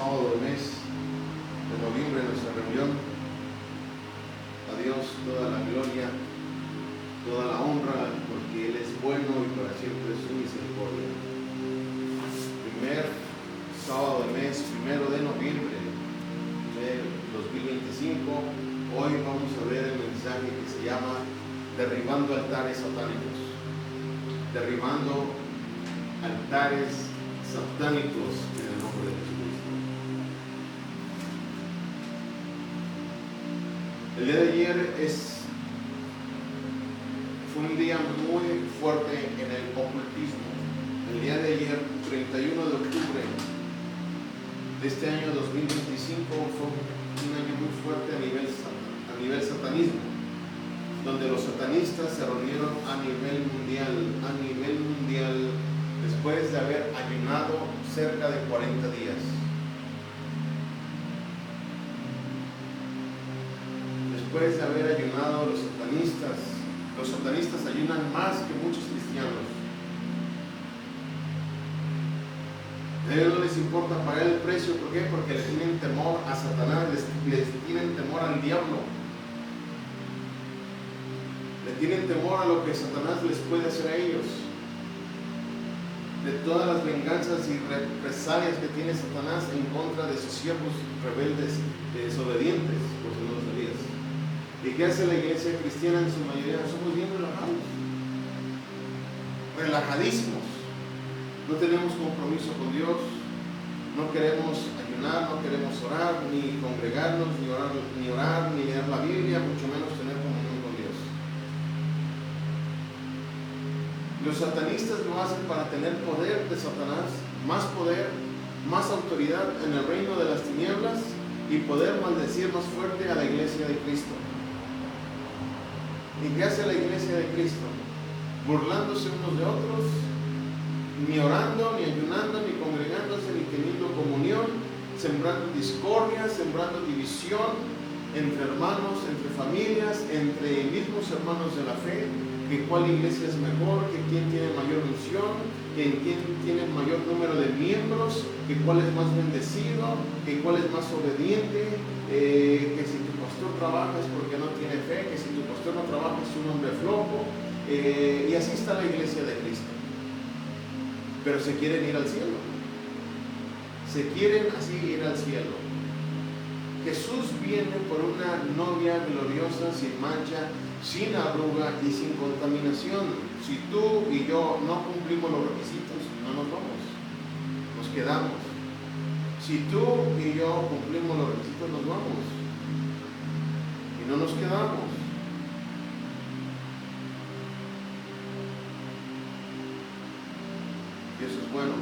sábado del mes de noviembre, nuestra reunión. A Dios toda la gloria, toda la honra, porque Él es bueno y para siempre es su misericordia. Primer sábado del mes, 1 de noviembre del 2025. Hoy vamos a ver el mensaje que se llama Derribando altares satánicos. Derribando altares satánicos en el nombre de Jesucristo. El día de ayer fue un día muy fuerte en el ocultismo. El día de ayer, 31 de octubre de este año 2025, fue un año muy fuerte a nivel satanismo, donde los satanistas se reunieron a nivel mundial, después de haber ayunado cerca de 40 días. Después de haber ayunado los satanistas ayunan más que muchos cristianos. A ellos no les importa pagar el precio. ¿Por qué? Porque le tienen temor a Satanás, les tienen temor al diablo. Le tienen temor a lo que Satanás les puede hacer a ellos. De todas las venganzas y represalias que tiene Satanás en contra de sus siervos rebeldes y desobedientes, por si no lo sabías. ¿Y qué hace la iglesia cristiana en su mayoría? Somos bien relajadísimos. No tenemos compromiso con Dios, no queremos ayunar, no queremos orar, ni congregarnos, ni orar, ni leer la Biblia, mucho menos tener comunión con Dios. Los satanistas lo hacen para tener poder de Satanás, más poder, más autoridad en el reino de las tinieblas y poder maldecir más fuerte a la iglesia de Cristo. ¿Y qué hace la iglesia de Cristo? Burlándose unos de otros, ni orando, ni ayunando, ni congregándose, ni teniendo comunión, sembrando discordia, sembrando división entre hermanos, entre familias, entre mismos hermanos de la fe, que cuál iglesia es mejor, que quién tiene mayor unción, que quién tiene mayor número de miembros, que cuál es más bendecido, que cuál es más obediente, que si tu pastor trabaja es porque no tiene fe, que si tu pastor no trabaja es un hombre flojo, y así está la iglesia de Cristo. Pero se quieren ir al cielo. Se quieren así ir al cielo. Jesús viene por una novia gloriosa, sin mancha, sin arruga y sin contaminación. Si tú y yo no cumplimos los requisitos, no nos vamos, nos quedamos. Si tú y yo cumplimos los requisitos, nos vamos y no nos quedamos. Y eso es bueno.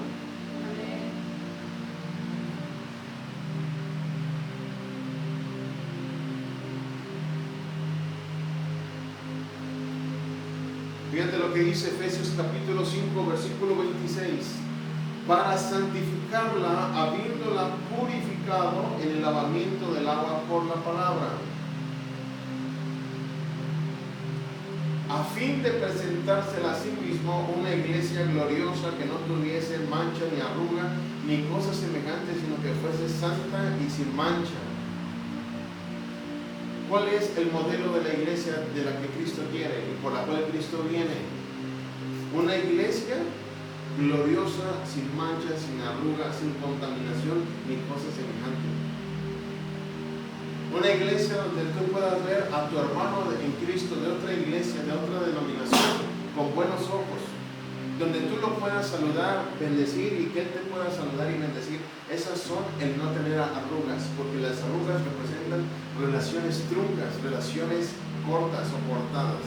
Fíjate lo que dice Efesios capítulo 5, versículo 26. Para santificarla, habiéndola purificado en el lavamiento del agua por la palabra, a fin de presentársela a sí mismo una iglesia gloriosa que no tuviese mancha ni arruga ni cosa semejante, sino que fuese santa y sin mancha. ¿Cuál es el modelo de la iglesia de la que Cristo quiere y por la cual Cristo viene? Una iglesia gloriosa, sin mancha, sin arruga, sin contaminación ni cosa semejante. Una iglesia donde tú puedas ver a tu hermano en Cristo de otra iglesia, de otra denominación, con buenos ojos, donde tú lo puedas saludar, bendecir y que él te pueda saludar y bendecir. Esas son el no tener arrugas, porque las arrugas representan relaciones truncas, relaciones cortas o cortadas.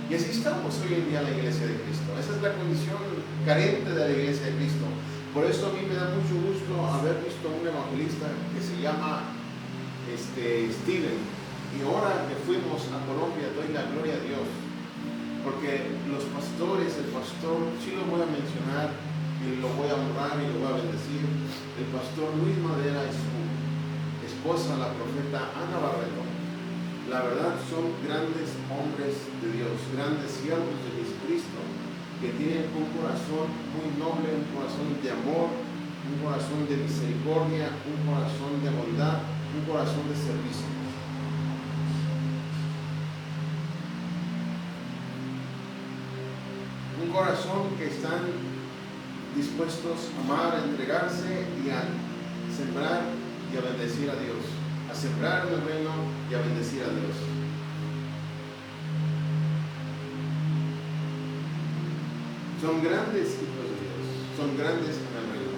Y así estamos hoy en día en la iglesia de Cristo. Esa es la condición carente de la iglesia de Cristo. Por eso a mí me da mucho gusto haber visto a un evangelista que se llama Steven. Y ahora que fuimos a Colombia, doy la gloria a Dios. Porque los pastores, el pastor, sí lo voy a mencionar y lo voy a honrar y lo voy a bendecir. El pastor Luis Madera y su esposa, la profeta Ana Barreto. La verdad son grandes hombres de Dios, grandes siervos de Jesucristo. que tienen un corazón muy noble, un corazón de amor, un corazón de misericordia, un corazón de bondad, un corazón de servicio. Un corazón que están dispuestos a amar, a entregarse y a sembrar y a bendecir a Dios. A sembrar en el reino y a bendecir a Dios. Son grandes hijos de Dios, son grandes en el reino.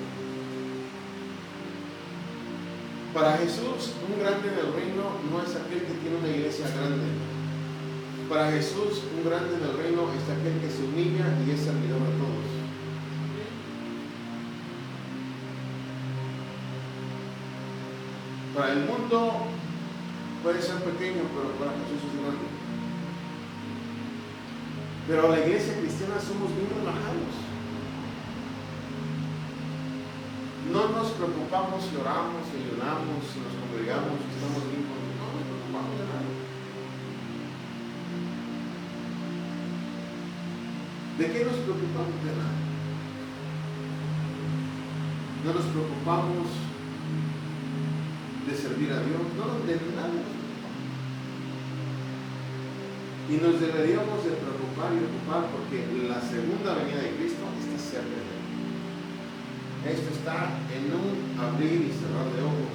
Para Jesús, un grande en el reino no es aquel que tiene una iglesia grande. Para Jesús, un grande en el reino es aquel que se humilla y es servidor a todos. Para el mundo puede ser pequeño, pero para Jesús es grande. Pero la iglesia cristiana somos bien relajados. No nos preocupamos si oramos, si ayunamos, si nos congregamos, si estamos bien con Dios. No nos preocupamos de nada. ¿De qué nos preocupamos? De nada. No nos preocupamos de servir a Dios. No, de nada nos preocupamos. Y nos deberíamos de preocupar y ocupar porque la segunda venida de Cristo está cerca de él. Esto está en un abrir y cerrar de ojos.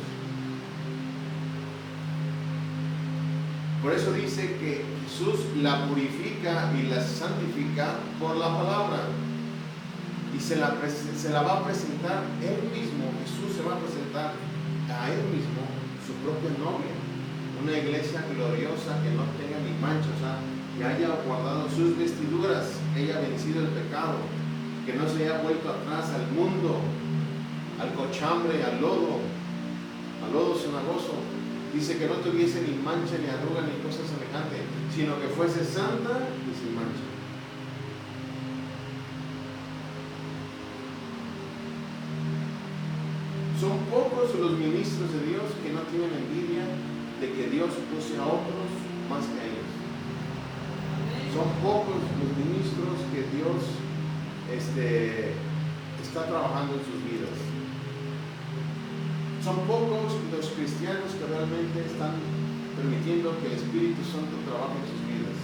Por eso dice que Jesús la purifica y la santifica por la palabra. Y se la va a presentar él mismo. Jesús se va a presentar a él mismo, su propia novia. Una iglesia gloriosa que no tenga ni mancha, o sea, que haya guardado sus vestiduras, que haya vencido el pecado, que no se haya vuelto atrás al mundo, al cochambre, al lodo cenagoso. Dice que no tuviese ni mancha, ni arruga, ni cosa semejante, sino que fuese santa y sin mancha. Son pocos los ministros de Dios que no tienen envidia de que Dios use a otros más que a ellos. Son pocos los ministros que Dios está trabajando en sus vidas. Son pocos los cristianos que realmente están permitiendo que el Espíritu Santo trabaje en sus vidas.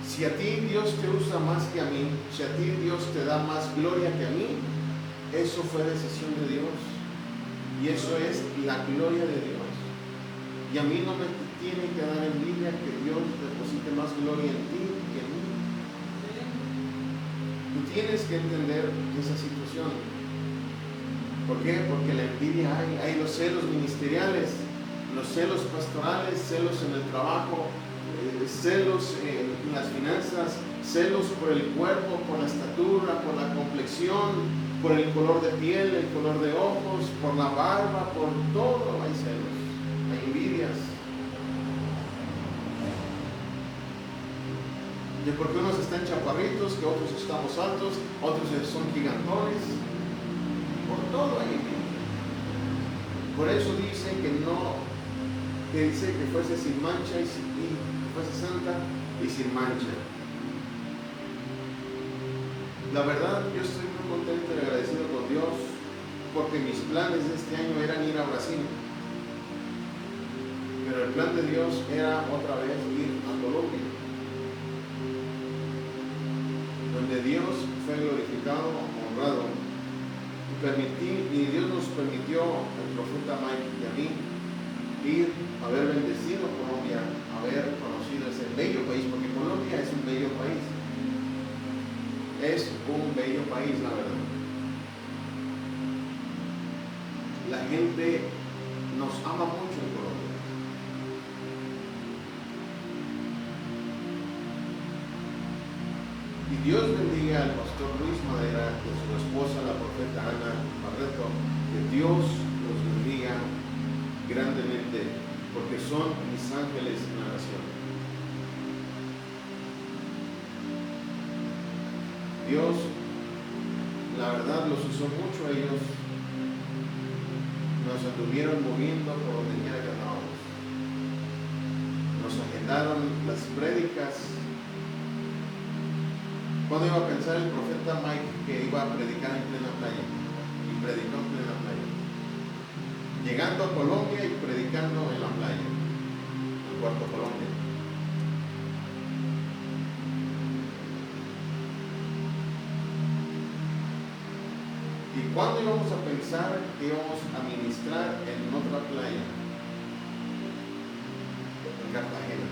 Si a ti Dios te usa más que a mí, si a ti Dios te da más gloria que a mí, eso fue decisión de Dios. Y eso es la gloria de Dios. Y a mí no me tiene que dar envidia que Dios deposite más gloria en ti que en mí. Tú tienes que entender esa situación. ¿Por qué? Porque la envidia hay los celos ministeriales, los celos pastorales, celos en el trabajo, celos en las finanzas, celos por el cuerpo, por la estatura, por la complexión, por el color de piel, el color de ojos, por la barba, por todo hay celos, hay envidias. De por qué unos están chaparritos, que otros estamos altos, otros son gigantones. Por todo hay envidia. Por eso dice que dice que fuese sin mancha y que fuese santa y sin mancha. La verdad, yo estoy muy contento y agradecido con Dios porque mis planes de este año eran ir a Brasil. Pero el plan de Dios era otra vez ir a Colombia, donde Dios fue glorificado, honrado, y Dios nos permitió, el profeta Mike y a mí, ir a haber bendecido Colombia, haber conocido ese bello país, porque Colombia es un bello país. Es un bello país, la verdad. La gente nos ama mucho en Colombia. Y Dios bendiga al pastor Luis Madera y a su esposa, la profeta Ana Barreto. Que Dios los bendiga grandemente, porque son mis ángeles en la nación. Dios, la verdad, los usó mucho a ellos. Nos anduvieron moviendo por donde quiera que andábamos. Nos agendaron las prédicas ¿Cuándo iba a pensar el profeta Mike que iba a predicar en plena playa? Y predicó en plena playa. Llegando a Colombia y predicando en la playa, en Puerto Colombia. ¿Y cuándo íbamos a pensar que íbamos a ministrar en otra playa? En Cartagena.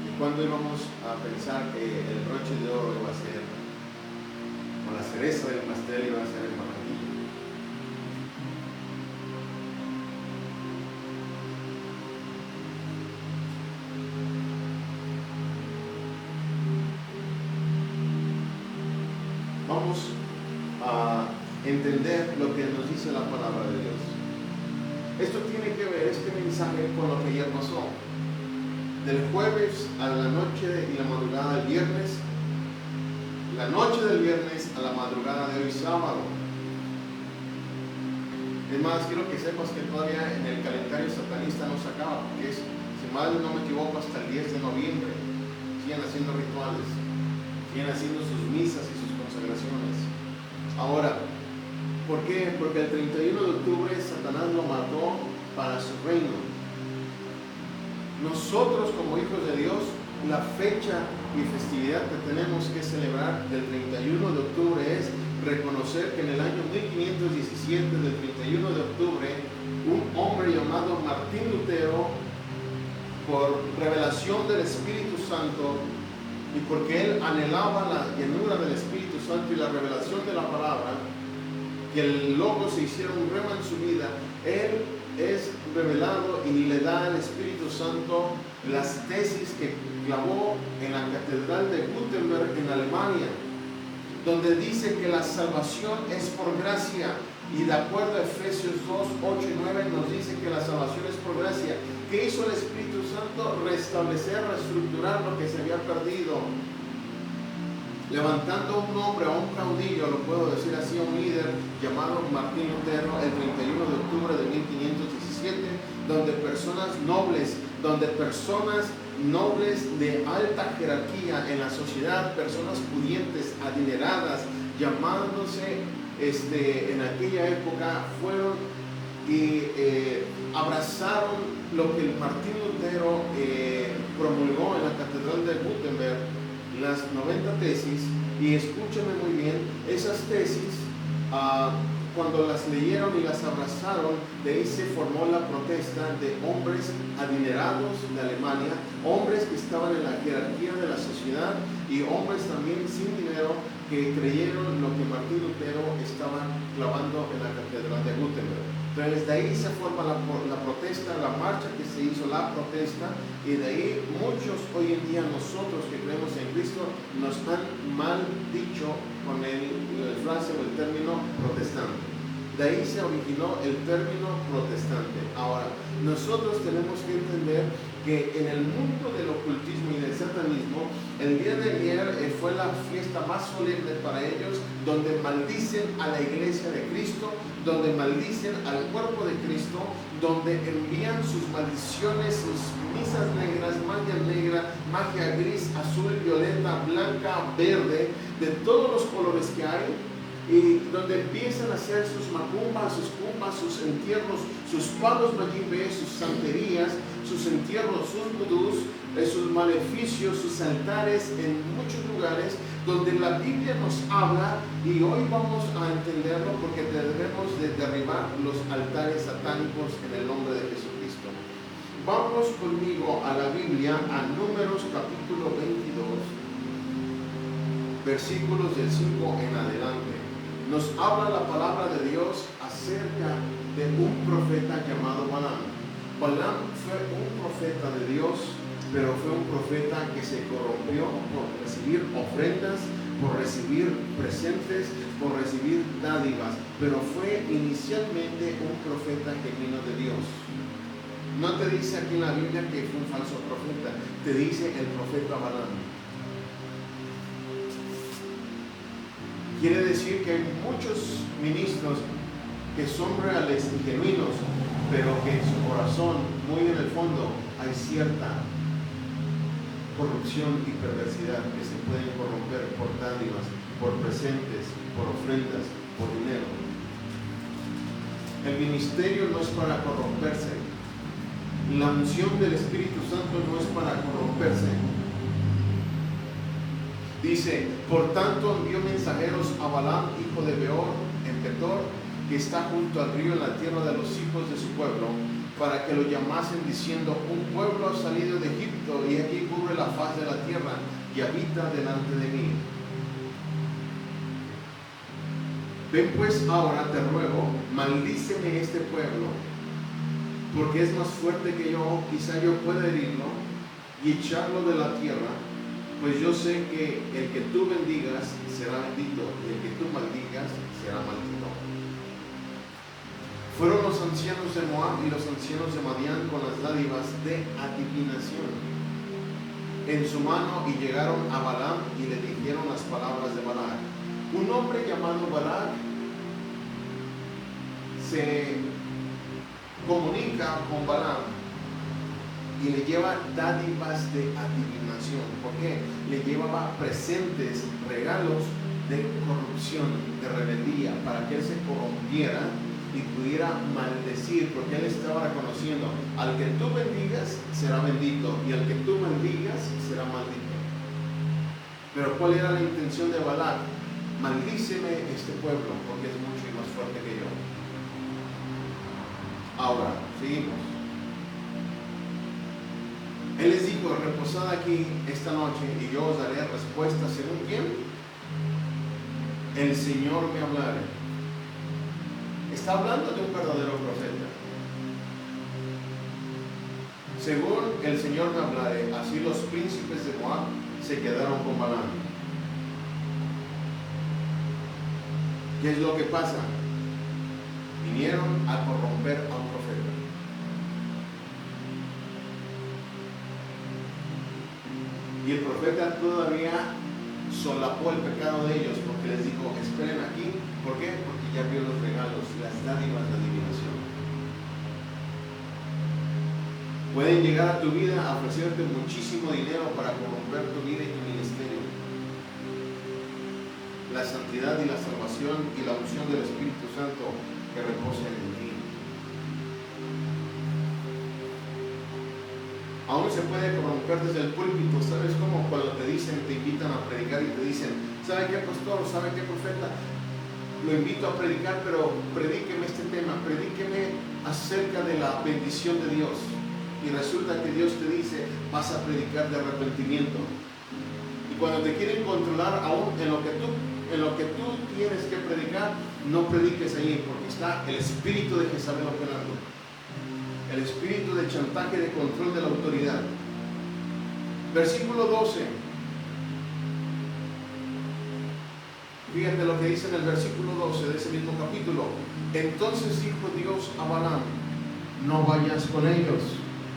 ¿Y cuándo íbamos a pensar que el broche de oro iba a ser, o la cereza del pastel iba a ser en Barranquilla? Vamos a entender lo que nos dice la palabra de Dios. Esto tiene que ver, este mensaje, con lo que ya pasó. Del jueves a la noche y la madrugada del viernes, la noche del viernes a la madrugada de hoy sábado. Es más, quiero que sepas que todavía en el calendario satanista no se acaba, porque es, si mal no me equivoco, hasta el 10 de noviembre. Siguen haciendo rituales, siguen haciendo sus misas y sus consagraciones. Ahora, ¿por qué? Porque el 31 de octubre Satanás lo mató para su reino. Nosotros, como hijos de Dios, la fecha y festividad que tenemos que celebrar del 31 de octubre es reconocer que en el año 1517, del 31 de octubre, un hombre llamado Martín Lutero, por revelación del Espíritu Santo y porque él anhelaba la llenura del Espíritu Santo y la revelación de la palabra, que el Logos se hiciera un rema en su vida, él es revelado y le da al Espíritu Santo las tesis que clavó en la Catedral de Gutenberg en Alemania, donde dice que la salvación es por gracia, y de acuerdo a Efesios 2, 8 y 9 nos dice que la salvación es por gracia. ¿Qué hizo el Espíritu Santo? Restablecer, reestructurar lo que se había perdido, levantando un hombre, a un caudillo, lo puedo decir así, a un líder llamado Martín Lutero, el 31 de octubre de 1517, donde personas nobles de alta jerarquía en la sociedad, personas pudientes, adineradas, llamándose en aquella época, fueron y abrazaron lo que el Martín Lutero promulgó en la Catedral de Gutenberg, las 90 tesis. Y escúchame muy bien, esas tesis, cuando las leyeron y las abrazaron, de ahí se formó la protesta de hombres adinerados de Alemania, hombres que estaban en la jerarquía de la sociedad y hombres también sin dinero, que creyeron lo que Martín Lutero estaba clavando en la Catedral de Gutenberg. Entonces de ahí se forma la protesta, la marcha que se hizo, la protesta, y de ahí muchos hoy en día, nosotros que creemos en Cristo, nos han mal dicho con el frase o el término protestante. De ahí se originó el término protestante. Ahora, nosotros tenemos que entender que en el mundo del ocultismo y del satanismo, el día de ayer fue la fiesta más solemne para ellos, donde maldicen a la iglesia de Cristo, donde maldicen al cuerpo de Cristo, donde envían sus maldiciones, sus misas negras, magia negra, magia gris, azul, violeta, blanca, verde, de todos los colores que hay, y donde empiezan a hacer sus macumbas, sus cumbas, sus entierros, sus palos mayimbe, sus santerías, sus entierros, sus vudús, sus maleficios, sus altares en muchos lugares donde la Biblia nos habla, y hoy vamos a entenderlo porque debemos de derribar los altares satánicos en el nombre de Jesucristo. Vamos conmigo a la Biblia, a Números capítulo 22, versículos del 5 en adelante. Nos habla la palabra de Dios acerca de un profeta llamado Balaam. Balaam fue un profeta de Dios, pero fue un profeta que se corrompió por recibir ofrendas, por recibir presentes, por recibir dádivas, pero fue inicialmente un profeta genuino de Dios. No te dice aquí en la Biblia que fue un falso profeta, te dice el profeta Balaam. Quiere decir que hay muchos ministros que son reales y genuinos, pero que en su corazón, muy en el fondo, hay cierta corrupción y perversidad que se pueden corromper por dádivas, por presentes, por ofrendas, por dinero. El ministerio no es para corromperse. La unción del Espíritu Santo no es para corromperse. Dice, por tanto envió mensajeros a Balaam, hijo de Beor, en Petor, que está junto al río en la tierra de los hijos de su pueblo, para que lo llamasen diciendo, un pueblo ha salido de Egipto y aquí cubre la faz de la tierra y habita delante de mí. Ven pues ahora, te ruego, maldíceme este pueblo, porque es más fuerte que yo, quizá yo pueda herirlo y echarlo de la tierra, pues yo sé que el que tú bendigas será bendito y el que tú maldigas será maldito. Fueron los ancianos de Moab y los ancianos de Madián con las dádivas de adivinación en su mano y llegaron a Balaam y le dijeron las palabras de Balac. Un hombre llamado Balac se comunica con Balaam y le lleva dádivas de adivinación. ¿Por qué? Le llevaba presentes, regalos de corrupción, de rebeldía, para que él se corrompiera y pudiera maldecir, porque él estaba reconociendo, al que tú bendigas será bendito y al que tú maldigas será maldito. Pero ¿cuál era la intención de Balac? Maldíceme este pueblo porque es mucho más fuerte que yo. Ahora, seguimos. Él les dijo, reposad aquí esta noche y yo os daré respuesta según quién el Señor me hablare. Está hablando de un verdadero profeta. Según el Señor me hablare, así los príncipes de Moab se quedaron con Balaam. ¿Qué es lo que pasa? Vinieron a corromper a un profeta. Y el profeta todavía solapó el pecado de ellos porque les dijo, esperen aquí. ¿Por qué? Porque ya vio los regalos, las dádivas de adivinación. Pueden llegar a tu vida a ofrecerte muchísimo dinero para corromper tu vida y tu ministerio. La santidad y la salvación y la unción del Espíritu Santo que reposa en ti. Aún se puede corromper desde el púlpito. ¿Sabes cómo? Cuando te dicen, te invitan a predicar y te dicen, ¿sabe qué pastor? ¿Sabe qué profeta? Lo invito a predicar, pero predíqueme este tema, predíqueme acerca de la bendición de Dios. Y resulta que Dios te dice, vas a predicar de arrepentimiento. Y cuando te quieren controlar aún en lo que tú tienes que predicar, no prediques ahí, porque está el espíritu de Jezabel operando. El espíritu de chantaje, de control de la autoridad. Versículo 12. Fíjate lo que dice en el versículo 12 de ese mismo capítulo. Entonces dijo Dios a Balaam, no vayas con ellos,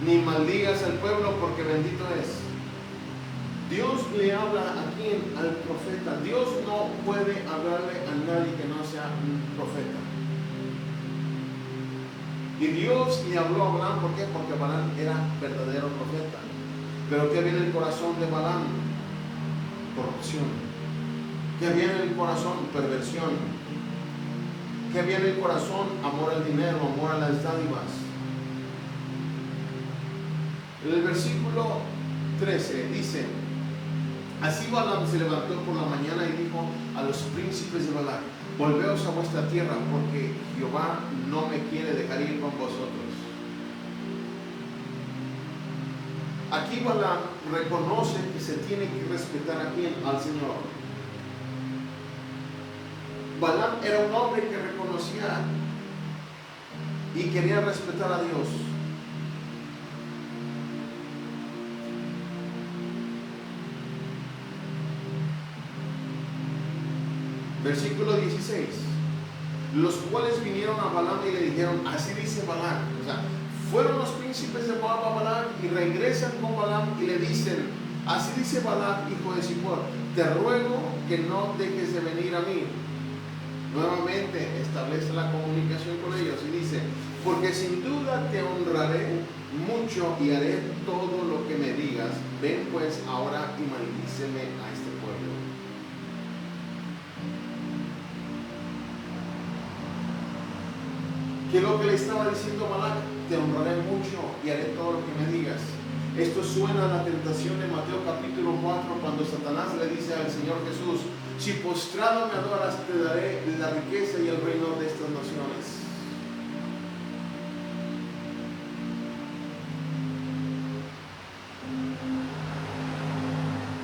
ni maldigas al pueblo, porque bendito es. Dios le habla a quién? Al profeta. Dios no puede hablarle a nadie que no sea un profeta. Y Dios le habló a Balaam, ¿por qué? Porque Balaam era verdadero profeta. Pero ¿qué había en el corazón de Balaam? Corrupción. ¿Qué había en el corazón? Perversión. ¿Qué había en el corazón? Amor al dinero, amor a las dádivas. En el versículo 13 dice, así Balaam se levantó por la mañana y dijo a los príncipes de Balac, volveos a vuestra tierra, porque Jehová no me quiere dejar ir con vosotros. Aquí Balaam reconoce que se tiene que respetar a quién, al Señor. Balaam era un hombre que reconocía y quería respetar a Dios. Versículo 16. Los cuales vinieron a Balaam y le dijeron, así dice Balaam. O sea, fueron los príncipes de Moab a Balaam y regresan con Balaam y le dicen, así dice Balaam, hijo de Zippor, te ruego que no dejes de venir a mí. Nuevamente establece la comunicación con ellos y dice, porque sin duda te honraré mucho y haré todo lo que me digas. Ven pues ahora y maldíceme a este pueblo. ¿Qué es lo que le estaba diciendo Balac? Te honraré mucho y haré todo lo que me digas. Esto suena a la tentación de Mateo capítulo 4, cuando Satanás le dice al Señor Jesús: si postrado me adoras, te daré la riqueza y el reino de estas naciones.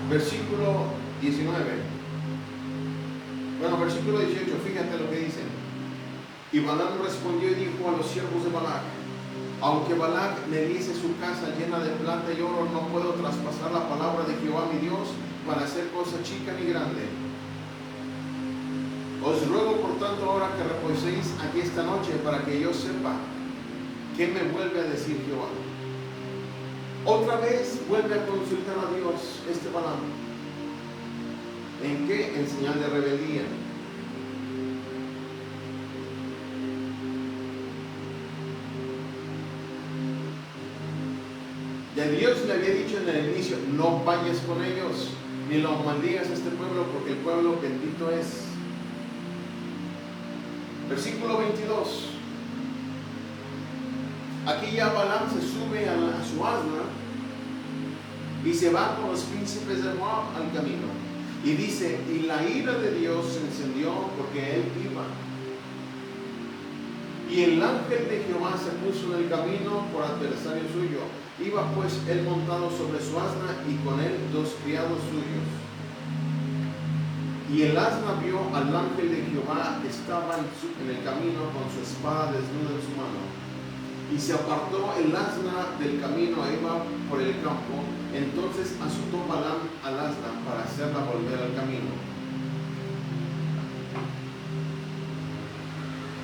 Versículo 19. Bueno, versículo 18, fíjate lo que dicen. Y Balaam respondió y dijo a los siervos de Balac: aunque Balac me diese su casa llena de plata y oro, no puedo traspasar la palabra de Jehová mi Dios para hacer cosa chica ni grande. Os ruego por tanto ahora que reposéis aquí esta noche, para que yo sepa qué me vuelve a decir Jehová. Otra vez vuelve a consultar a Dios este Balaam. ¿En qué? En señal de rebeldía. Ya Dios le había dicho en el inicio: no vayas con ellos, ni los maldigas a este pueblo, porque el pueblo bendito es. Versículo 22. Aquí ya Balaam se sube a su asna y se va con los príncipes de Moab al camino. Y dice: y la ira de Dios se encendió porque él iba. Y el ángel de Jehová se puso en el camino por adversario suyo. Iba pues él montado sobre su asna y con él 2 criados suyos. Y el asna vio al ángel de Jehová que estaba en el camino con su espada desnuda en su mano. Y se apartó el asna del camino e iba por el campo. Entonces azotó Balaam al asna para hacerla volver al camino.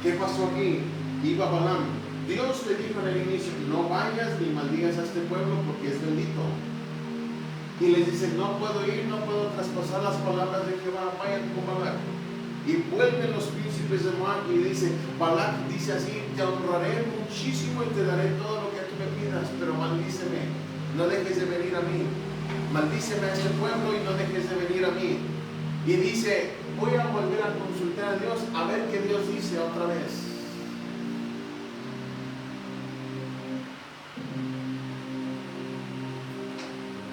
¿Qué pasó aquí? Iba Balaam. Dios le dijo en el inicio: no vayas ni maldigas a este pueblo porque es bendito. Y les dice: no puedo ir, no puedo traspasar las palabras de Jehová, vayan con Balac. Y vuelven los príncipes de Moab y dice: Balac dice así: te honraré muchísimo y te daré todo lo que tú me pidas, pero maldíceme, no dejes de venir a mí. Maldíceme a este pueblo y no dejes de venir a mí. Y dice: voy a volver a consultar a Dios, a ver qué Dios dice otra vez.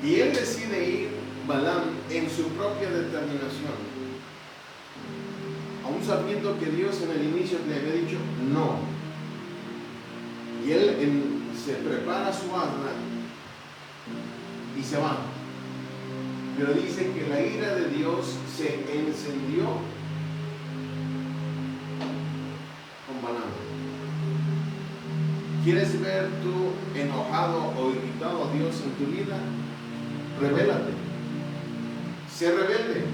Y él decide ir, Balaam, en su propia determinación, aún sabiendo que Dios en el inicio le había dicho no. Y él se prepara su asna y se va. Pero dice que la ira de Dios se encendió con Balaam. ¿Quieres ver tú enojado o irritado a Dios en tu vida? Rebélate, sé rebelde,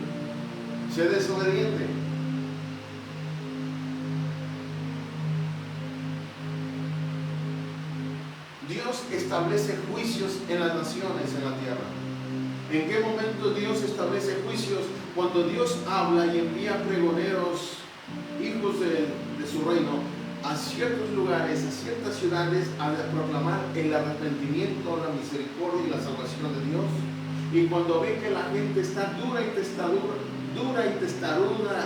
sé desobediente. Dios establece juicios en las naciones, en la tierra. ¿En qué momento Dios establece juicios? Cuando Dios habla y envía pregoneros, hijos de su reino, a ciertos lugares, a ciertas ciudades, a proclamar el arrepentimiento, la misericordia y la salvación de Dios. Y cuando ve que la gente está dura y testaruda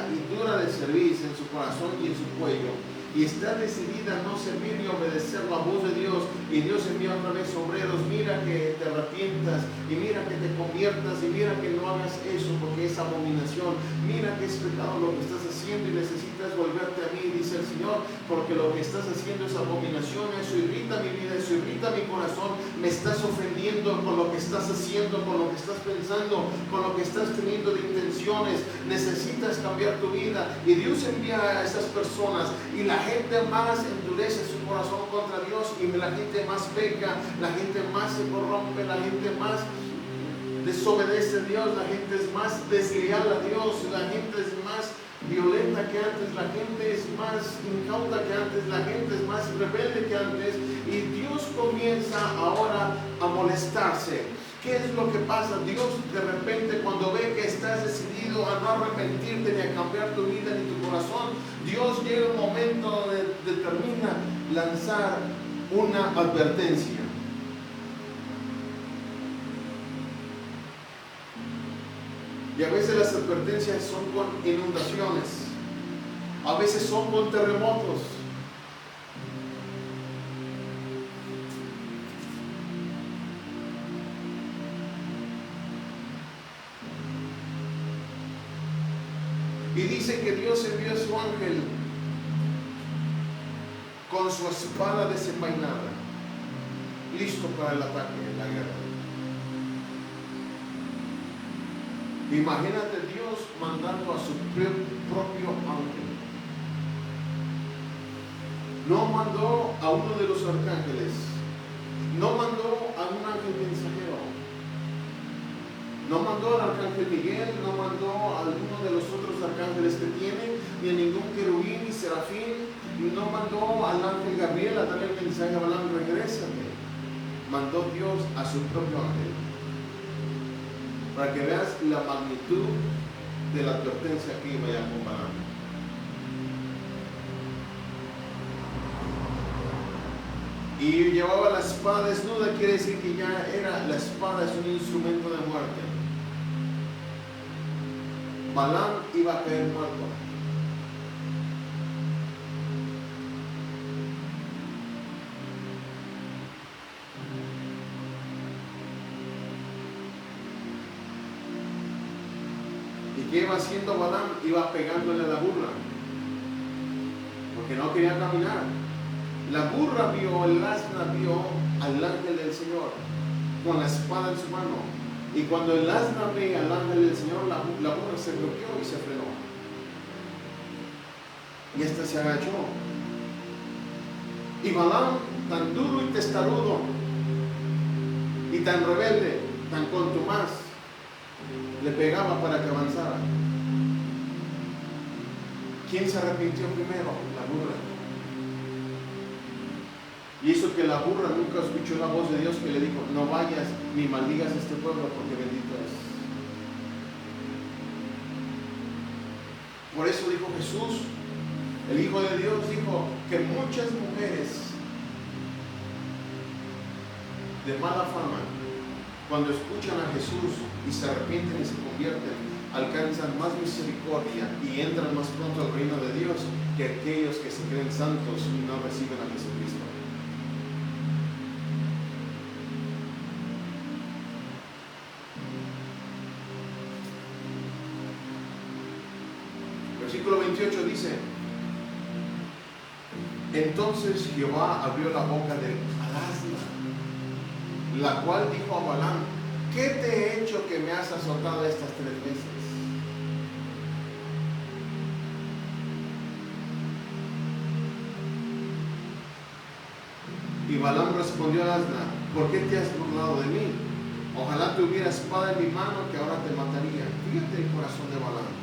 y dura de servicio en su corazón y en su cuello, y está decidida a no servir ni obedecer la voz de Dios, y Dios envía otra vez obreros: mira que te arrepientas, y mira que te conviertas, y mira que no hagas eso porque es abominación, mira que es pecado lo que estás haciendo y necesitas volverte a mí, dice el Señor, porque lo que estás haciendo es abominación, eso irrita mi vida, eso irrita mi corazón, me estás ofendiendo con lo que estás haciendo, con lo que estás pensando, con lo que estás teniendo de intenciones, necesitas cambiar tu vida. Y Dios envía a esas personas, y la gente más endurece su corazón contra Dios, y la gente más peca, la gente más se corrompe, la gente más desobedece a Dios, la gente es más desleal a Dios, la gente es más violenta que antes, la gente es más incauta que antes, la gente es más rebelde que antes, y Dios comienza ahora a molestarse. ¿Qué es lo que pasa? Dios de repente, cuando ve que estás decidido a no arrepentirte ni a cambiar tu vida ni tu corazón, Dios llega un momento donde determina: lanzar una advertencia. Y a veces las advertencias son con inundaciones, a veces son con terremotos. Y dice que Dios envió a su ángel con su espada desenvainada, listo para el ataque en la guerra. Imagínate Dios mandando a su propio ángel. No mandó a uno de los arcángeles, no mandó a un ángel mensajero, no mandó al arcángel Miguel, no mandó a alguno de los otros arcángeles que tiene, ni a ningún querubín ni serafín, no mandó al ángel Gabriel a darle el mensaje a Balaam, regrésate. Mandó Dios a su propio ángel, para que veas la magnitud de la advertencia que iba a comparar. Y llevaba la espada desnuda, quiere decir que ya era, la espada es un instrumento de muerte. Balaam iba a caer muerto. ¿Y qué iba haciendo Balaam? Iba pegándole a la burra, porque no quería caminar. La burra vio, el asna vio al ángel del Señor con la espada en su mano. Y cuando el asna ve al ángel del Señor, la burra se bloqueó y se frenó. Y esta se agachó. Y Balaam, tan duro y testarudo, y tan rebelde, tan contumaz, le pegaba para que avanzara. ¿Quién se arrepintió primero? La burra. Y hizo que la burra nunca escuchó la voz de Dios que le dijo: no vayas ni maldigas a este pueblo, porque bendito es. Por eso dijo Jesús, el Hijo de Dios, dijo que muchas mujeres de mala fama, cuando escuchan a Jesús y se arrepienten y se convierten, alcanzan más misericordia y entran más pronto al reino de Dios que aquellos que se creen santos y no reciben a Jesucristo. Versículo 28 dice: entonces Jehová abrió la boca del asna, la cual dijo a Balaam: ¿qué te he hecho que me has azotado estas 3 veces? Y Balaam respondió al asna: ¿por qué te has burlado de mí? Ojalá tuviera espada en mi mano, que ahora te mataría. Fíjate el corazón de Balaam.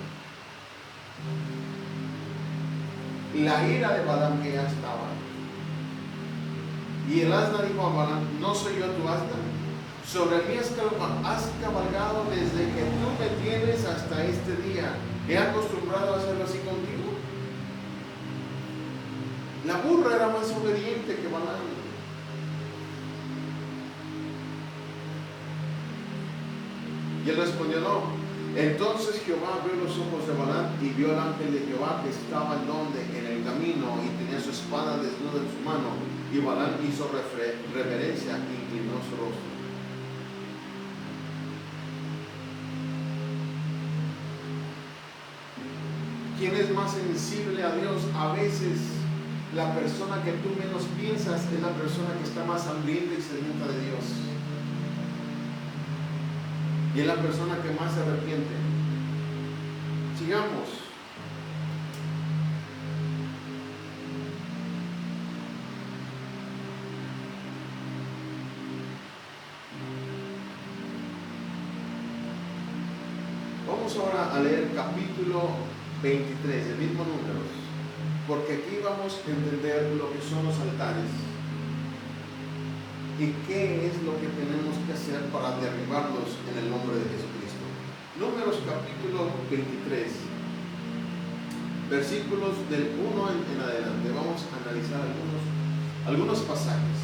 La ira de Balaam que ya estaba. Y el asna dijo a Balaam: ¿no soy yo tu asna? Sobre mí has cabalgado desde que tú me tienes hasta este día. ¿He acostumbrado a hacerlo así contigo? La burra era más obediente que Balaam. Y él respondió: no. Entonces Jehová abrió los ojos de Balaam y vio al ángel de Jehová que estaba en donde, en el camino, y tenía su espada desnuda en su mano. Y Balaam hizo reverencia e inclinó su rostro. ¿Quién es más sensible a Dios? A veces la persona que tú menos piensas es la persona que está más hambrienta y sedienta de Dios. Y es la persona que más se arrepiente. Sigamos. Vamos ahora a leer capítulo 23, el mismo Números, porque aquí vamos a entender lo que son los altares y qué es lo que tenemos que hacer para derribarlos en el nombre de Jesucristo. Números capítulo 23, versículos del 1 en adelante. Vamos a analizar algunos algunos pasajes.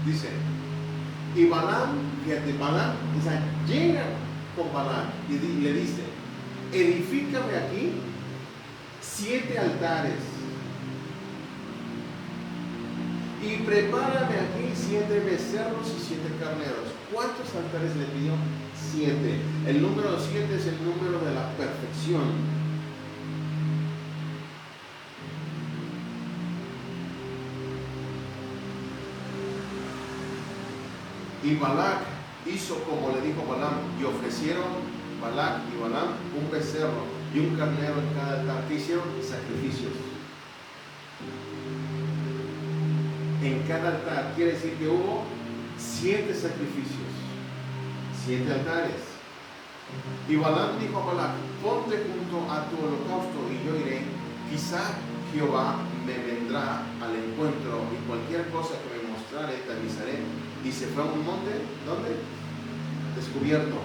Dice, y Balaam, fíjate, Balaam, o sea, llega con Balaam y le dice, edifícame aquí 7 altares y prepárame aquí 7 becerros y 7 carneros. ¿Cuántos altares le pidió? 7. El número 7 es el número de la perfección. Y Balac hizo como le dijo Balaam, y ofrecieron Balac y Balaam un becerro y un carnero en cada altar. ¿Qué hicieron? Sacrificios. En cada altar quiere decir que hubo 7 sacrificios, 7 altares. Y Balaam dijo a Balac, ponte junto a tu holocausto y yo iré, quizá Jehová me vendrá al encuentro y cualquier cosa que me mostrare te avisaré. Y se fue a un monte, ¿dónde? Descubierto.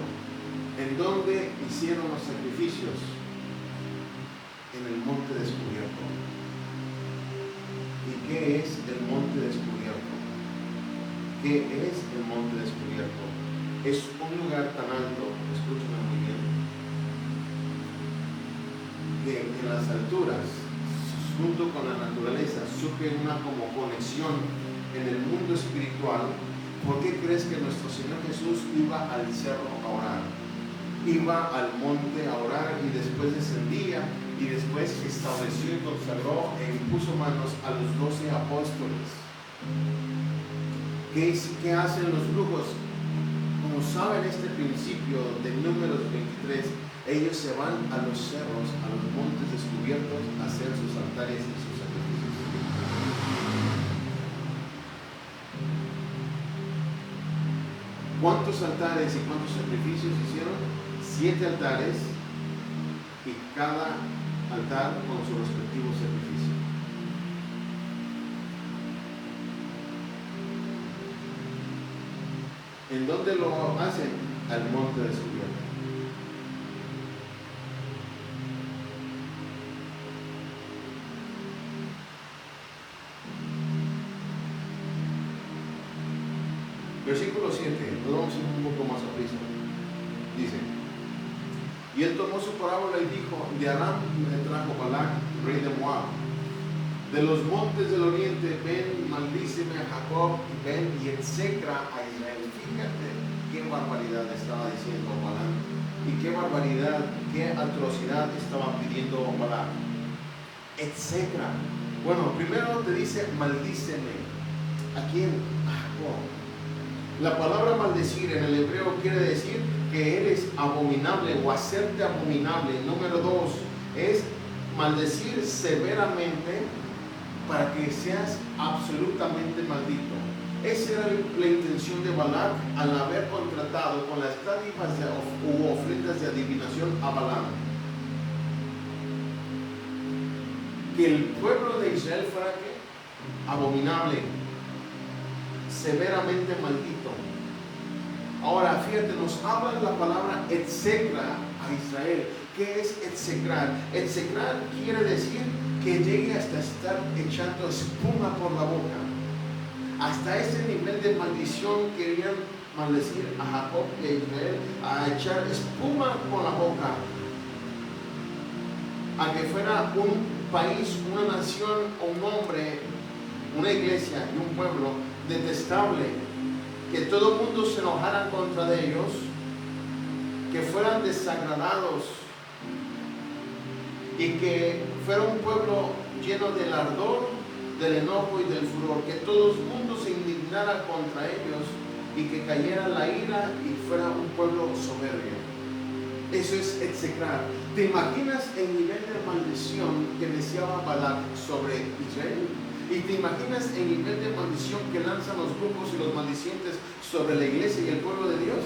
¿En dónde hicieron los sacrificios? En el monte descubierto. ¿Y qué es el monte descubierto? ¿Qué es el monte descubierto? Es un lugar tan alto, escúchame muy bien, que en las alturas, junto con la naturaleza, surge una como conexión en el mundo espiritual. ¿Por qué crees que nuestro Señor Jesús iba al cerro a orar? Iba al monte a orar y después descendía y después estableció y consagró e impuso manos a los 12 apóstoles. ¿Qué hacen los brujos? Como saben este principio de Números 23, ellos se van a los cerros, a los montes descubiertos a hacer sus altares y sus sacrificios. ¿Cuántos altares y cuántos sacrificios hicieron? 7 altares y cada altar con su respectivo sacrificio. ¿En dónde lo hacen? Al monte descubierto. Versículo 7, nos vamos a ir un poco más a prisa. Dice, y él tomó su parábola y dijo, de Aram me trajo Balac, rey de Moab. De los montes del oriente, ven, maldíceme a Jacob, ven y execra a Israel. Fíjate qué barbaridad estaba diciendo Balac y qué barbaridad, qué atrocidad estaba pidiendo Balac. Execra. Bueno, primero te dice maldíceme. ¿A quién? A Jacob. La palabra maldecir en el hebreo quiere decir que eres abominable o hacerte abominable. Número 2 es maldecir severamente para que seas absolutamente maldito. Esa era la intención de Balac al haber contratado con las dádivas u ofrendas de adivinación a Balaam. Que el pueblo de Israel fuera ¿qué? Abominable, severamente maldito. Ahora fíjate, nos habla la palabra execra a Israel. ¿Qué es execrar? Execrar quiere decir que llegue hasta estar echando espuma por la boca. Hasta ese nivel de maldición querían maldecir a Jacob y a Israel, a echar espuma por la boca, a que fuera un país, una nación, un hombre, una iglesia y un pueblo detestable, que todo el mundo se enojara contra ellos, que fueran desagradados y que fuera un pueblo lleno del ardor, del enojo y del furor, que todo el mundo se indignara contra ellos y que cayera la ira y fuera un pueblo soberbio. Eso es execrar. ¿Te imaginas el nivel de maldición que deseaba Balac sobre Israel? ¿Y te imaginas el nivel de maldición que lanzan los brujos y los maldicientes sobre la iglesia y el pueblo de Dios?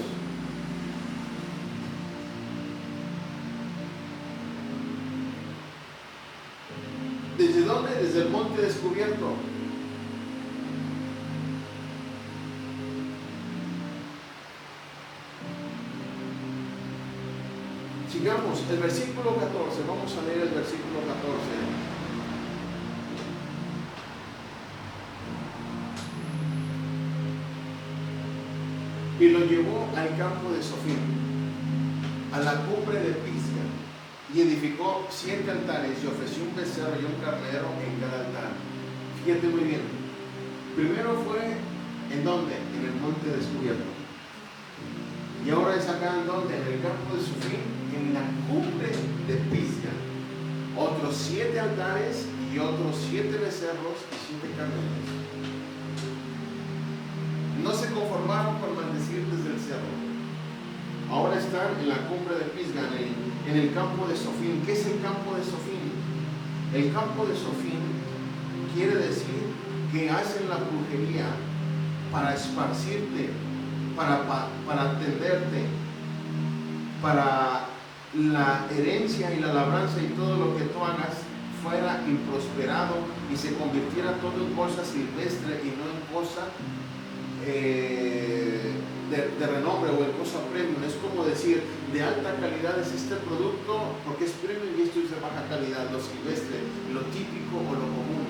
¿Desde dónde? Desde el monte descubierto. Sigamos, el versículo 14, vamos a leer el versículo 14. y lo llevó al campo de Sofim, a la cumbre de Pisga, y edificó 7 altares y ofreció un becerro y un carnero en cada altar. Fíjate muy bien. Primero fue, ¿en dónde? En el monte descubierto. Y ahora es acá, ¿en dónde? En el campo de Sofim, en la cumbre de Pisga. Otros 7 altares y otros 7 becerros y 7 carneros. No se conformaron con maldecir desde el cerro. Ahora están en la cumbre de Pisga, en el campo de Sofim. ¿Qué es el campo de Sofim? El campo de Sofim quiere decir que hacen la brujería para esparcirte, para atenderte, para la herencia y la labranza y todo lo que tú hagas fuera improsperado y se convirtiera todo en cosa silvestre y no en cosa de renombre o en cosa premium. Es como decir, de alta calidad es este producto porque es premium y esto es de baja calidad, lo silvestre, lo típico o lo común.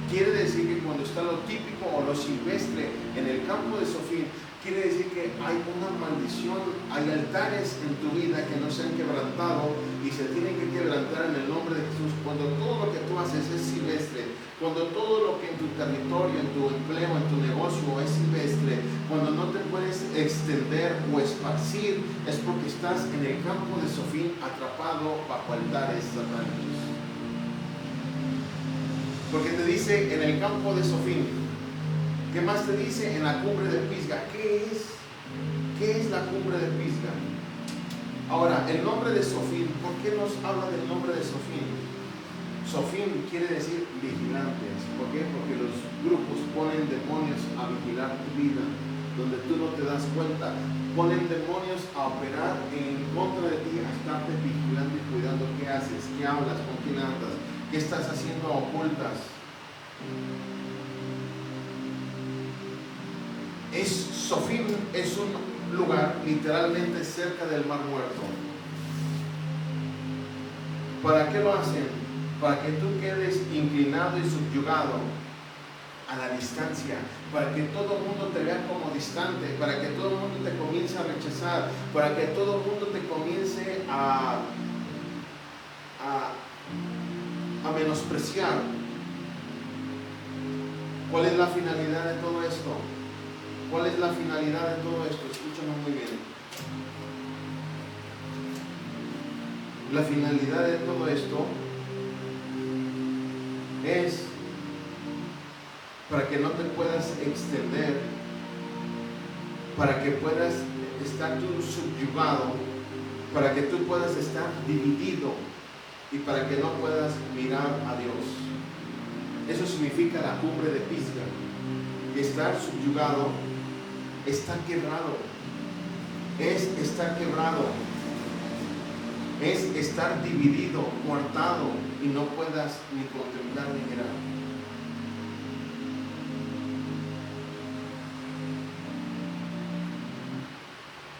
Quiere decir que cuando está lo típico o lo silvestre en el campo de Sofim, quiere decir que hay una maldición, hay altares en tu vida que no se han quebrantado y se tienen que quebrantar en el nombre de Jesús. Cuando todo lo que tú haces es silvestre, cuando todo lo que en tu territorio, en tu empleo, en tu negocio es silvestre, cuando no te puedes extender o esparcir, es porque estás en el campo de Sofim atrapado bajo altares satánicos. Porque te dice en el campo de Sofim. ¿Qué más te dice? En la cumbre de Pisga. ¿Qué es la cumbre de Pisga? Ahora, el nombre de Sofim, ¿por qué nos habla del nombre de Sofim? Sofim quiere decir vigilantes. ¿Por qué? Porque los grupos ponen demonios a vigilar tu vida, donde tú no te das cuenta. Ponen demonios a operar en contra de ti, a estarte vigilando y cuidando qué haces, qué hablas, con quién andas, qué estás haciendo a ocultas. Sofim es un lugar literalmente cerca del Mar Muerto. ¿Para qué lo hacen? Para que tú quedes inclinado y subyugado a la distancia, para que todo el mundo te vea como distante, para que todo el mundo te comience a rechazar, para que todo el mundo te comience a menospreciar. ¿Cuál es la finalidad de todo esto? ¿Cuál es la finalidad de todo esto? Escúchame muy bien. La finalidad de todo esto es para que no te puedas extender, para que puedas estar tú subyugado, para que tú puedas estar dividido y para que no puedas mirar a Dios. Eso significa la cumbre de Pisga. Estar subyugado, estar quebrado, es estar quebrado, es estar dividido, coartado y no puedas ni contemplar ni mirar.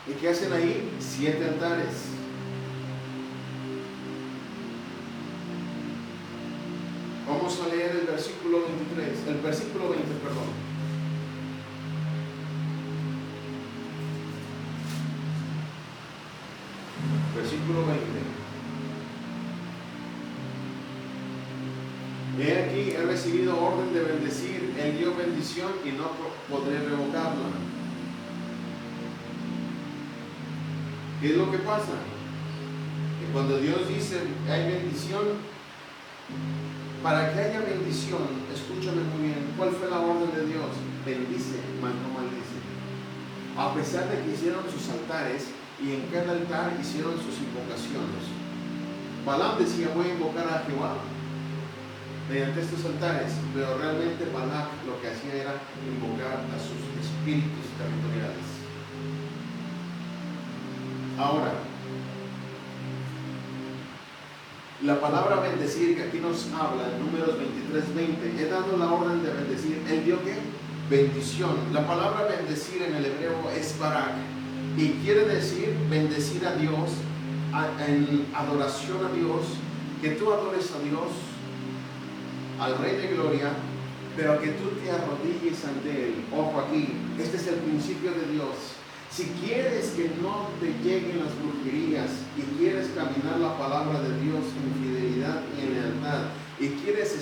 ¿Y qué hacen ahí? 7 altares. Vamos a leer el versículo 23, el versículo 20, perdón. Versículo 20. He aquí, he recibido orden de bendecir, él dio bendición y no podré revocarla. ¿Qué es lo que pasa? Que cuando Dios dice hay bendición, para que haya bendición, escúchame muy bien, ¿cuál fue la orden de Dios? Bendice, mas no maldice. A pesar de que hicieron sus altares y en cada altar hicieron sus invocaciones. Balaam decía, voy a invocar a Jehová mediante estos altares, pero realmente Balaam lo que hacía era invocar a sus espíritus territoriales. Ahora, la palabra bendecir que aquí nos habla en Números 23:20, he dado la orden de bendecir. ¿Él dio qué? Bendición. La palabra bendecir en el hebreo es barak y quiere decir bendecir a Dios, en adoración a Dios, que tú adores a Dios, al Rey de Gloria, pero que tú te arrodilles ante Él. Ojo aquí, este es el principio de Dios. Si quieres que no te lleguen las brujerías y quieres caminar la palabra de Dios en fidelidad y en lealtad, y quieres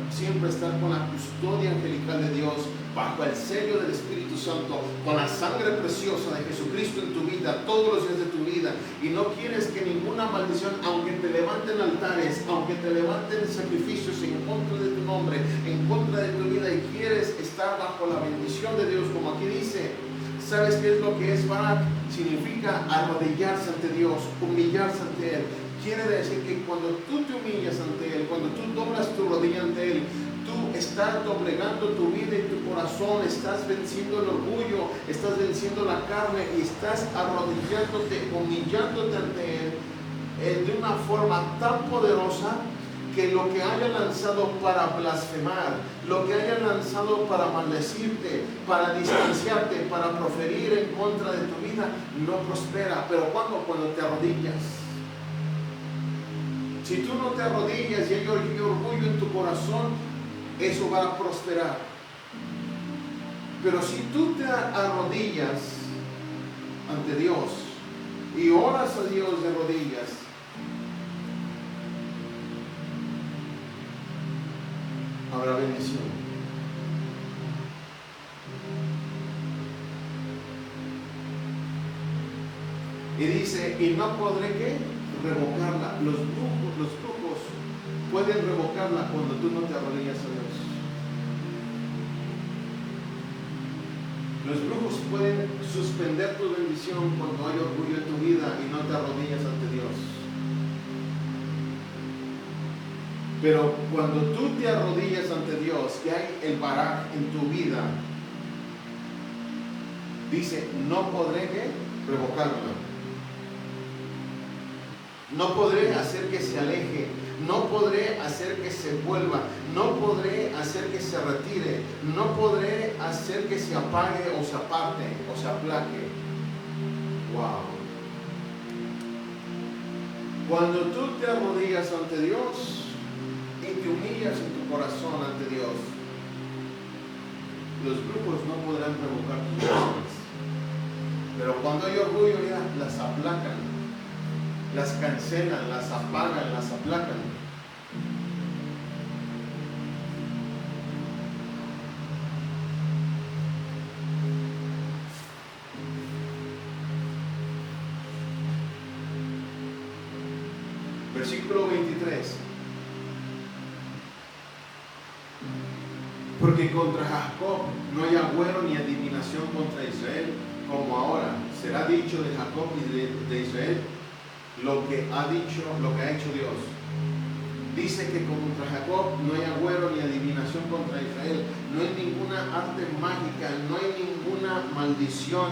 siempre estar con la custodia angelical de Dios, bajo el sello del Espíritu Santo, con la sangre preciosa de Jesucristo en tu vida, todos los días de tu vida, y no quieres que ninguna maldición, aunque te levanten altares, aunque te levanten sacrificios en contra de tu nombre, en contra de tu vida, y quieres estar bajo la bendición de Dios, como aquí dice. ¿Sabes qué es lo que es Barak? Significa arrodillarse ante Dios, humillarse ante Él. Quiere decir que cuando tú te humillas ante Él, cuando tú doblas tu rodilla ante Él, tú estás doblegando tu vida y tu corazón, estás venciendo el orgullo, estás venciendo la carne y estás arrodillándote, humillándote ante Él de una forma tan poderosa que lo que haya lanzado para blasfemar, lo que haya lanzado para maldecirte, para distanciarte, para proferir en contra de tu vida, no prospera. Pero cuando te arrodillas. Si tú no te arrodillas y hay orgullo en tu corazón, eso va a prosperar. Pero si tú te arrodillas ante Dios y oras a Dios de rodillas, habrá bendición. Y dice, y no podré ¿qué? Revocarla. Los brujos pueden revocarla cuando tú no te arrodillas a Dios. Los brujos pueden suspender tu bendición cuando hay orgullo en tu vida y no te arrodillas ante Dios. Pero cuando tú te arrodillas ante Dios, que hay el Barak en tu vida, dice, no podré ¿qué? Revocarla. No podré hacer que se aleje, no podré hacer que se vuelva, no podré hacer que se retire, no podré hacer que se apague o se aparte o se aplaque. Wow. Cuando tú te arrodillas ante Dios y te humillas en tu corazón ante Dios, los brujos no podrán revocar tus bendiciones. Pero cuando hay orgullo, ya las aplacan, las cancelan, las apagan, las aplacan. Versículo 23. Porque contra Jacob no hay agüero ni adivinación contra Israel, como ahora será dicho de Jacob y de Israel lo que ha hecho Dios. Dice que contra Jacob no hay agüero ni adivinación contra Israel, no hay ninguna arte mágica, no hay ninguna maldición,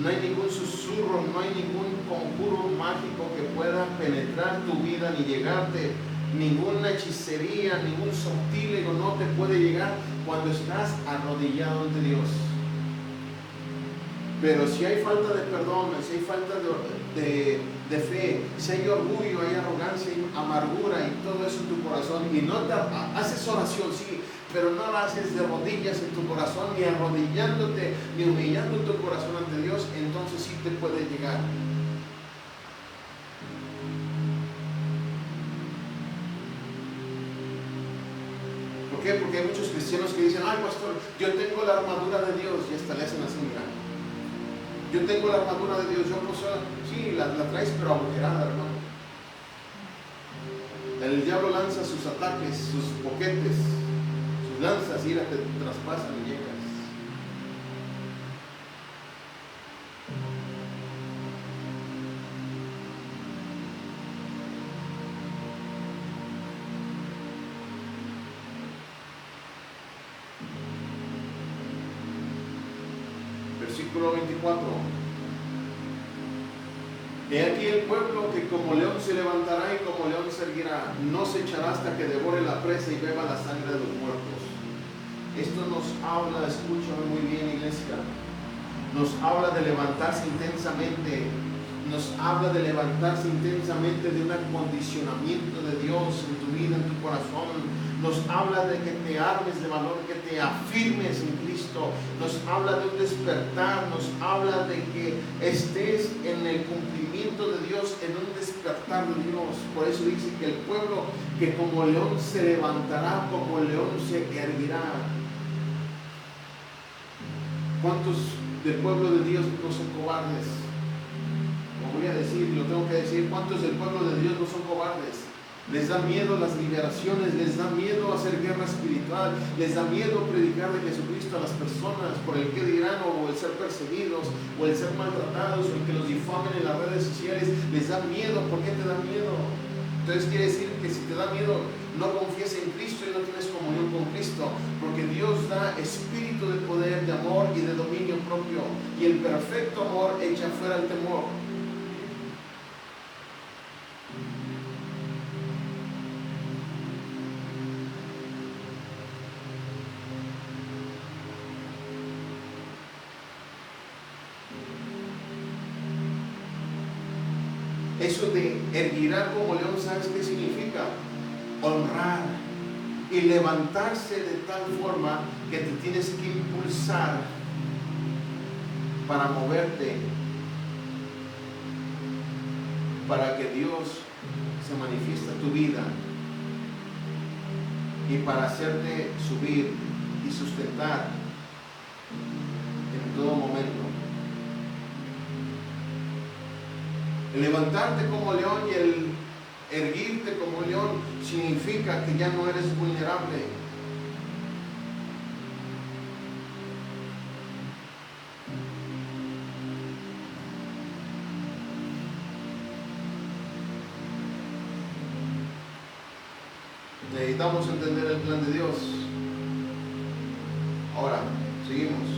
no hay ningún susurro, no hay ningún conjuro mágico que pueda penetrar tu vida ni llegarte, ninguna hechicería, ningún sortílego no te puede llegar cuando estás arrodillado ante Dios. Pero si hay falta de perdón, si hay falta de fe, si hay orgullo, hay arrogancia, hay amargura y todo eso en tu corazón, y no te haces oración, sí, pero no la haces de rodillas en tu corazón, ni arrodillándote, ni humillando tu corazón ante Dios, entonces sí te puede llegar. ¿Por qué? Porque hay muchos cristianos que dicen, ay pastor, yo tengo la armadura de Dios, y hasta le hacen así, mira. Yo tengo la armadura de Dios, yo no sé, sí, la traes pero agujerada, hermano. El diablo lanza sus ataques, sus boquetes, sus lanzas, y te traspasan y llegas. Versículo 24. He aquí el pueblo que como león se levantará y como león se erguirá, no se echará hasta que devore la presa y beba la sangre de los muertos. Esto nos habla, escúchame muy bien, iglesia, nos habla de levantarse intensamente, nos habla de levantarse intensamente de un acondicionamiento de Dios en tu vida, en tu corazón. nos habla de que te armes de valor, que te afirmes en Cristo, nos habla de un despertar, nos habla de que estés en el cumplimiento de Dios, en un despertar de Dios. Por eso dice que el pueblo que como león se levantará, como león se erguirá. ¿Cuántos del pueblo de Dios no son cobardes? Lo voy a decir, lo tengo que decir. ¿Cuántos del pueblo de Dios no son cobardes? Les da miedo las liberaciones, les da miedo hacer guerra espiritual, les da miedo predicar de Jesucristo a las personas por el que dirán, o el ser perseguidos, o el ser maltratados, o el que los difamen en las redes sociales. Les da miedo. ¿Por qué te da miedo? Entonces quiere decir que si te da miedo, no confíes en Cristo y no tienes comunión con Cristo, porque Dios da espíritu de poder, de amor y de dominio propio, y el perfecto amor echa fuera el temor. Eso de erguirá como león, ¿sabes qué significa? Honrar y levantarse de tal forma que te tienes que impulsar para moverte, para que Dios se manifieste en tu vida y para hacerte subir y sustentar en todo momento. El levantarte como león y el erguirte como león significa que ya no eres vulnerable. Necesitamos entender el plan de Dios. Ahora, seguimos.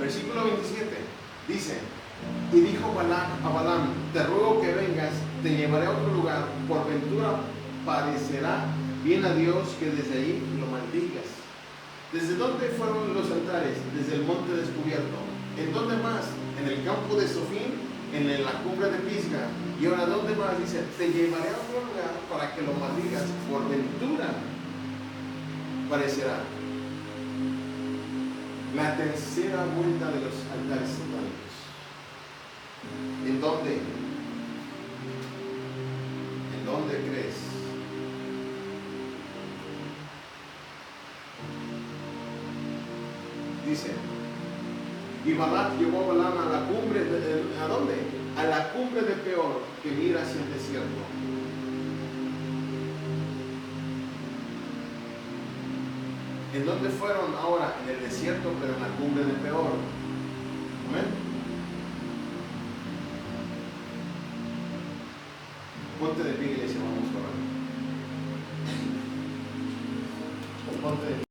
Versículo 27 dice: y dijo Balac a Balaam, te ruego que vengas, te llevaré a otro lugar, por ventura parecerá bien a Dios que desde ahí lo maldigas. ¿Desde dónde fueron los altares? Desde el monte descubierto. ¿En dónde más? En el campo de Sofín, en la cumbre de Pisga. Y ahora, ¿dónde más? Dice, te llevaré a otro lugar para que lo maldigas, por ventura parecerá. La tercera vuelta de los altares satánicos. ¿En dónde? ¿En dónde crees? Dice, y Balac llevó a Balaam a la cumbre, ¿a dónde? A la cumbre de Peor, que mira hacia el desierto. ¿En dónde fueron ahora? En el desierto, pero en la cumbre de Peor. ¿Amén? Ponte de pie, iglesia, vamos a orar. Ponte de pie.